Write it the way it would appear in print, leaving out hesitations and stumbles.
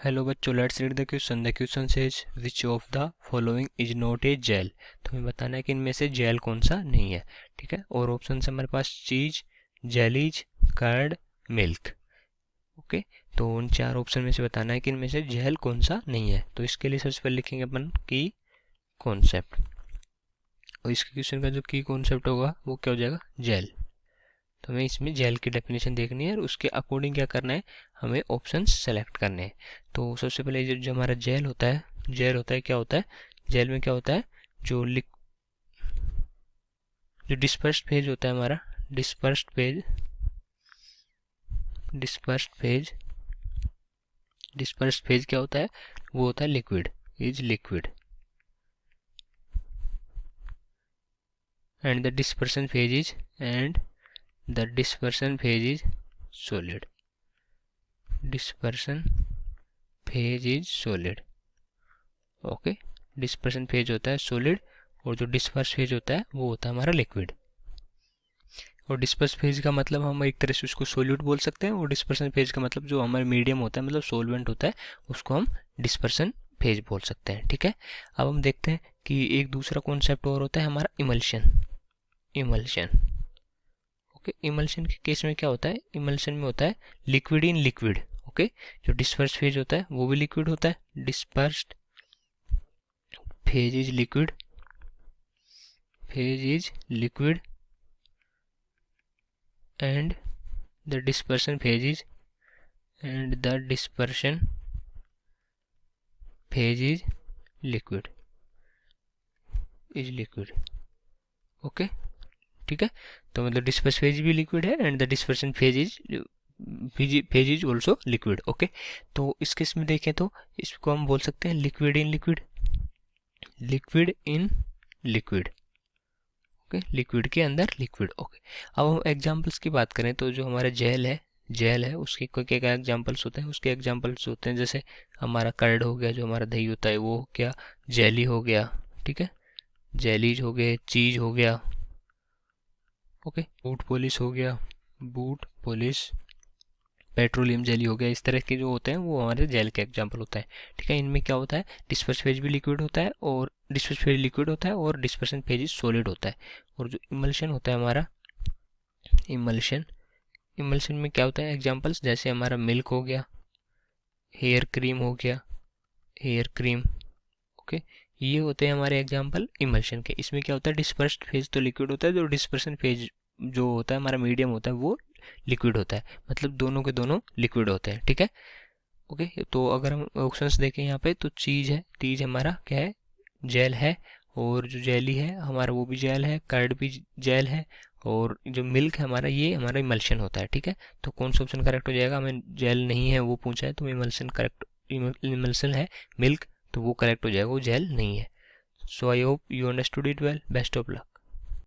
Hello बच्चों, let's read the question. The question says which of the following is not a jail. तो हमें बताना है कि इनमें से जेल कौन सा नहीं है। ठीक है, और ऑप्शन है हमारे पास चीज, जेलीज, कर्ड, मिल्क। ओके, तो उन चार ऑप्शन में से बताना है कि इनमें से जेल कौन सा नहीं है। तो इसके लिए सबसे पहले लिखेंगे अपन की कॉन्सेप्ट, और इसके क्वेश्चन का जो की कॉन्सेप्ट होगा वो क्या हो जाएगा, जेल। तो हमें इसमें जेल की डेफिनेशन देखनी है और उसके अकॉर्डिंग क्या करना है, हमें ऑप्शंस सेलेक्ट करने हैं। तो सबसे पहले जो हमारा जेल होता है, क्या होता है, जेल में क्या होता है, जो डिस्पर्स्ड फेज होता है हमारा, डिस्पर्स्ड फेज क्या होता है, वो होता है liquid, is liquid. And the dispersion phase is solid. Dispersion phase is solid. Okay, dispersion phase होता है सॉलिड और जो डिस्पर्स फेज होता है वो होता है हमारा लिक्विड। और डिस्पर्स फेज का मतलब हम एक तरह से उसको सोल्यूट बोल सकते हैं, और डिस्पर्सन फेज का मतलब जो हमारा मीडियम होता है, मतलब सोलवेंट होता है, उसको हम डिस्पर्सन फेज बोल सकते हैं। ठीक है, अब हम देखते हैं कि एक दूसरा कॉन्सेप्ट और होता है हमारा इमल्शन। ओके, इमल्शन के केस में क्या होता है, इमल्शन में होता है लिक्विड इन लिक्विड। ओके, जो डिस्पर्स फेज होता है वो भी लिक्विड होता है, dispersed phase is liquid, and the dispersion phase is liquid. Okay, ठीक है, तो मतलब डिस्पर्स फेज भी लिक्विड है and the dispersion phase is also liquid. Okay, तो इस केस में देखें तो इसको हम बोल सकते हैं liquid in liquid, okay, liquid के अंदर लिक्विड। ओके, अब हम एग्जांपल्स की बात करें तो जो हमारा जेल है उसके कोई क्या एग्जांपल्स होते हैं, उसके एग्जांपल्स होते हैं जैसे हमारा कर्ड हो गया, जो हमारा दही होता है वो क्या, जेली हो गया। ठीक है, जेलीज हो गए, चीज हो गया। Okay, boot polish, petroleum jelly हो गया। इस तरह के जो होते हैं वो हमारे जेल के एग्जांपल होता है। ठीक है, इनमें क्या होता है, डिस्पर्स फेज भी लिक्विड होता है और डिस्पर्सन फेज इज सॉलिड होता है। और जो इमल्शन होता है हमारा, इमल्शन में क्या होता है एग्जांपल्स, जैसे हमारा मिल्क हो गया, हेयर क्रीम। ओके, ये होते हैं हमारे एग्जांपल इमल्शन के। इसमें क्या होता है, डिस्पर्स्ड फेज तो लिक्विड होता है, जो डिस्पर्सन फेज जो होता है हमारा मीडियम होता है वो लिक्विड होता है, मतलब दोनों के दोनों लिक्विड होते हैं। ठीक है, ओके, तो अगर हम ऑप्शंस देखें यहाँ पे तो चीज हमारा क्या है, जेल है, और जो जेली है हमारा वो भी जेल है, कर्ड भी जेल है, और जो मिल्क है हमारा ये हमारा इमल्शन होता है। ठीक है, तो कौन सा ऑप्शन करेक्ट हो जाएगा, हमें जेल नहीं है वो पूछा है तो इमल्शन है मिल्क, तो वो करेक्ट हो जाएगा, वो जेल नहीं है। So I hope you understood it well, best of luck.